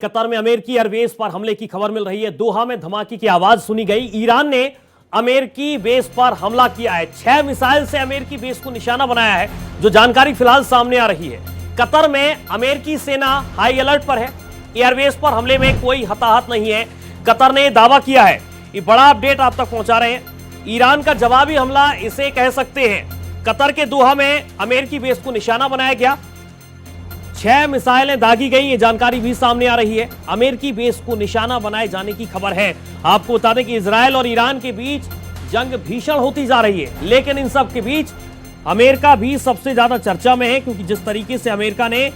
Qatar में अमेरिकी airbase पर हमले की खबर मिल रही है। दोहा में धमाके की आवाज सुनी गई। ईरान ने अमेरिकी बेस पर हमला किया है। 6 मिसाइल से अमेरिकी बेस को निशाना बनाया है, जो जानकारी फिलहाल सामने आ रही है। कतर में अमेरिकी सेना हाई अलर्ट पर है। एयरबेस पर हमले में कोई हताहत नहीं है, कतर ने दावा किया है। ये बड़ा अपडेट आप तक पहुंचा रहे हैं। ईरान का जवाबी हमला इसे कह सकते हैं। कतर के दोहा में अमेरिकी बेस को निशाना बनाया गया, 6 मिसाइलें दागी गई, ये जानकारी भी सामने आ रही है। अमेरिकी बेस को निशाना बनाए जाने की खबर है। आपको बता दें कि इजरायल और ईरान के बीच जंग भीषण होती जा रही है, लेकिन इन सब के बीच अमेरिका भी सबसे ज्यादा चर्चा में है, क्योंकि जिस तरीके से अमेरिका ने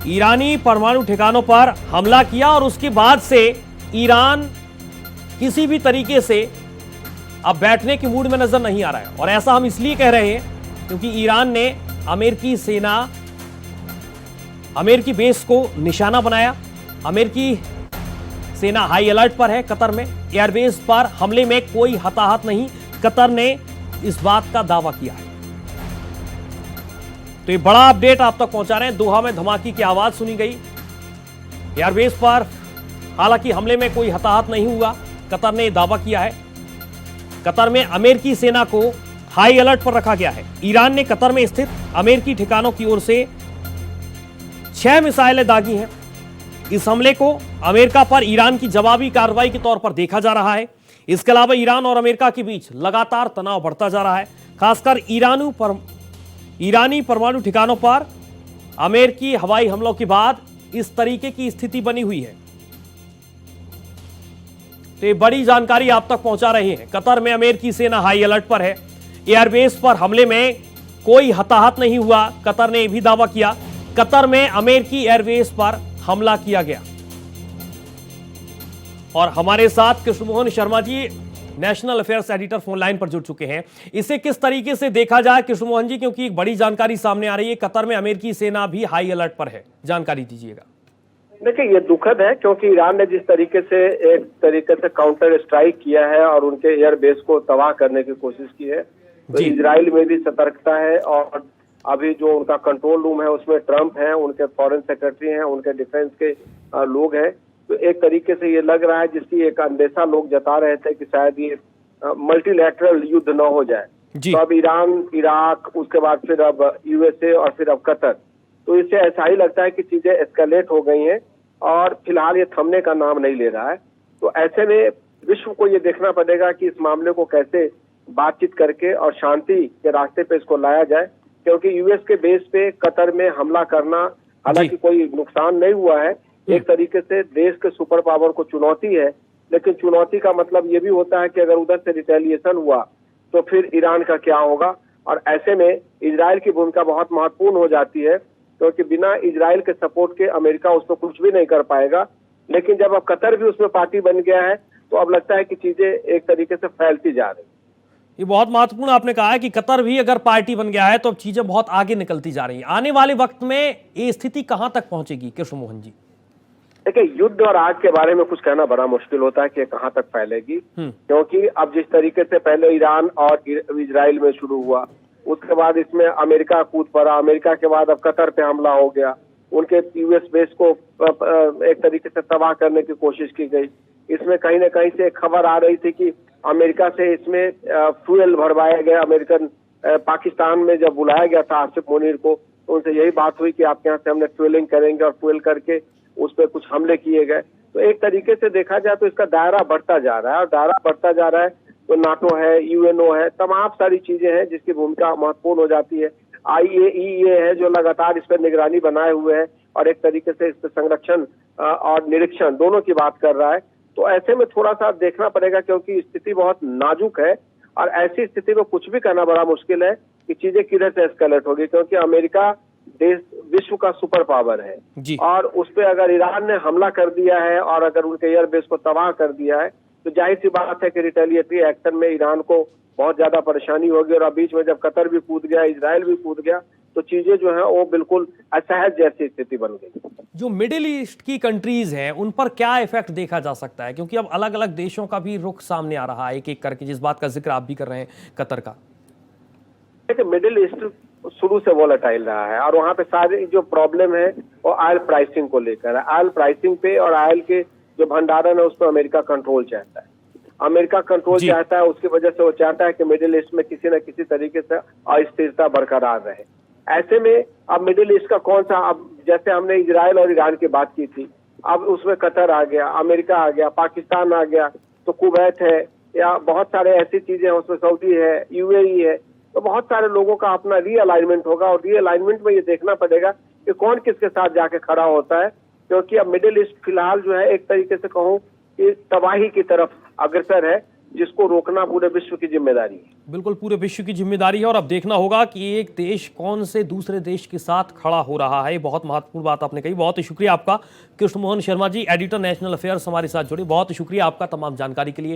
ईरानी परमाणु ठिकानों पर हमला किया और उसके बाद से ईरान किसी भी तरीके से अब बैठने के मूड में नजर नहीं आ रहा है। और ऐसा हम इसलिए कह रहे हैं क्योंकि ईरान ने अमेरिकी बेस को निशाना बनाया। अमेरिकी सेना हाई अलर्ट पर है। कतर में एयरबेस पर हमले में कोई हताहत नहीं, कतर ने इस बात का दावा किया है। तो ये बड़ा अपडेट आप तक पहुंचा रहे हैं। दोहा में धमाके की आवाज सुनी गई। एयरबेस पर हालांकि हमले में कोई हताहत नहीं हुआ, कतर ने दावा किया है। कतर में अमेरिकी सेना को हाई अलर्ट पर रखा गया है। ईरान ने कतर में स्थित अमेरिकी ठिकानों की ओर से 6 मिसाइलें दागी हैं। इस हमले को अमेरिका पर ईरान की जवाबी कार्रवाई के तौर पर देखा जा रहा है। इसके अलावा ईरान और अमेरिका के बीच लगातार तनाव बढ़ता जा रहा है। खासकर ईरानी परमाणु ठिकानों पर अमेरिकी हवाई हमलों के बाद इस तरीके की स्थिति बनी हुई है। तो ये बड़ी जानकारी आप तक पहुंचा रहे हैं। कतर में अमेरिकी सेना हाई अलर्ट पर है। एयरबेस पर हमले में कोई हताहत नहीं हुआ, कतर ने यह भी दावा किया। कतर में अमेरिकी एयरबेस पर हमला किया गया। और हमारे साथ Krishnamohan Sharma ji, national affairs editor, phone line पर जुड़ चुके हैं। इसे किस तरीके से देखा जाए कृष्णमोहन जी, क्योंकि एक बड़ी जानकारी सामने आ रही है, कतर में अमेरिकी सेना भी हाई अलर्ट पर है, जानकारी दीजिएगा। देखिए, ये दुखद है क्योंकि ईरान ने जिस तरीके से काउंटर स्ट्राइक किया है और उनके एयरबेस को तबाह करने की कोशिश की है, तो इजराइल में भी सतर्कता है। और अभी जो उनका कंट्रोल रूम है उसमें ट्रंप है, उनके फॉरेन सेक्रेटरी हैं, उनके डिफेंस के लोग हैं। तो एक तरीके से ये लग रहा है, जिसकी एक अंदेशा लोग जता रहे थे कि शायद ये मल्टीलैटरल युद्ध न हो जाए। तो अब ईरान, इराक, उसके बाद फिर अब यूएसए और फिर अब कतर, तो इससे ऐसा ही लगता है कि चीजें एस्केलेट हो गई हैं और फिलहाल ये थमने का नाम नहीं ले रहा है। तो ऐसे में विश्व को ये देखना पड़ेगा कि इस मामले को कैसे बातचीत करके और शांति के रास्ते पे इसको लाया जाए, क्योंकि यूएस के बेस पे कतर में हमला करना, हालांकि कोई नुकसान नहीं हुआ है, एक तरीके से देश के सुपर पावर को चुनौती है। लेकिन चुनौती का मतलब ये भी होता है कि अगर उधर से रिटेलिएशन हुआ तो फिर ईरान का क्या होगा। और ऐसे में इजराइल की भूमिका बहुत महत्वपूर्ण हो जाती है, क्योंकि बिना इजराइल के सपोर्ट के अमेरिका उस पर कुछ भी नहीं कर पाएगा। लेकिन जब अब कतर भी उसमें पार्टी बन गया है, तो अब लगता है कि चीजें एक तरीके से फैलती जा रही। ये बहुत महत्वपूर्ण आपने कहा है कि कतर भी अगर पार्टी बन गया है तो अब चीजें बहुत आगे निकलती जा रही हैं। आने वाले वक्त में ये स्थिति कहां तक पहुंचेगी कृष्णमोहन जी? देखिए, युद्ध और आग के बारे में कुछ कहना बड़ा मुश्किल होता है कि कहां तक फैलेगी, क्योंकि अब जिस तरीके से पहले ईरान और इजराइल में शुरू हुआ, उसके बाद इसमें अमेरिका कूद पड़ा, अमेरिका के बाद अब कतर पे हमला हो गया, उनके यूएस बेस को एक तरीके से तबाह करने की कोशिश की गई। इसमें कहीं ना कहीं से खबर आ रही थी कि अमेरिका से इसमें फ्यूल भरवाया गया। अमेरिकन पाकिस्तान में जब बुलाया गया था आसिफ मुनीर को, तो उनसे यही बात हुई कि आपके यहाँ से हमने फ्यूलिंग करेंगे, और फ्यूल करके उस पर कुछ हमले किए गए। तो एक तरीके से देखा जाए तो इसका दायरा बढ़ता जा रहा है, और दायरा बढ़ता जा रहा है तो नाटो है, यूएनओ है, तमाम सारी चीजें हैं जिसकी भूमिका महत्वपूर्ण हो जाती है। IAEA है जो लगातार इस पर निगरानी बनाए हुए है और एक तरीके से इस पर संरक्षण और निरीक्षण दोनों की बात कर रहा है। तो ऐसे में थोड़ा सा देखना पड़ेगा, क्योंकि स्थिति बहुत नाजुक है और ऐसी स्थिति में कुछ भी करना बड़ा मुश्किल है कि चीजें किधर से एस्केलेट होगी, क्योंकि अमेरिका देश विश्व का सुपर पावर है। और उस पर अगर ईरान ने हमला कर दिया है और अगर उनके एयरबेस को तबाह कर दिया है, तो जाहिर सी बात है कि रिटेलिएटरी एक्शन में ईरान को बहुत ज्यादा परेशानी होगी। और बीच में जब कतर भी कूद गया, इजराइल भी कूद गया, तो चीजें जो है वो बिल्कुल असहज जैसी स्थिति बन गई। जो मिडिल ईस्ट की कंट्रीज हैं, उन पर क्या इफेक्ट देखा जा सकता है, क्योंकि अब अलग अलग देशों का भी रुख सामने आ रहा है एक एक करके, जिस बात का जिक्र आप भी कर रहे हैं कतर का? देखिए, मिडिल ईस्ट शुरू से वोलेटाइल रहा है और वहाँ पे सारी जो प्रॉब्लम है वो ऑयल प्राइसिंग को लेकर है। ऑयल प्राइसिंग पे और ऑयल के जो भंडारण है उस पर अमेरिका कंट्रोल चाहता है। अमेरिका कंट्रोल चाहता है, उसकी वजह से वो चाहता है कि मिडिल ईस्ट में किसी न किसी तरीके से अस्थिरता बरकरार रहे। ऐसे में अब मिडिल ईस्ट का कौन सा, अब जैसे हमने इजराइल और ईरान की बात की थी, अब उसमें कतर आ गया, अमेरिका आ गया, पाकिस्तान आ गया, तो कुवैत है, या बहुत सारे ऐसी चीजें हैं, उसमें सऊदी है, यूएई है। तो बहुत सारे लोगों का अपना रीअलाइनमेंट होगा और रीअलाइनमेंट में ये देखना पड़ेगा कि कौन किसके साथ जाके खड़ा होता है, क्योंकि अब मिडिल ईस्ट फिलहाल जो है एक तरीके से कहूँ कि तबाही की तरफ अग्रसर है, जिसको रोकना पूरे विश्व की जिम्मेदारी है। बिल्कुल, पूरे विश्व की जिम्मेदारी है और अब देखना होगा कि एक देश कौन से दूसरे देश के साथ खड़ा हो रहा है। बहुत महत्वपूर्ण बात आपने कही। बहुत शुक्रिया आपका Krishna Mohan Sharma ji, editor national affairs, हमारे साथ जुड़े। बहुत शुक्रिया आपका तमाम जानकारी के लिए।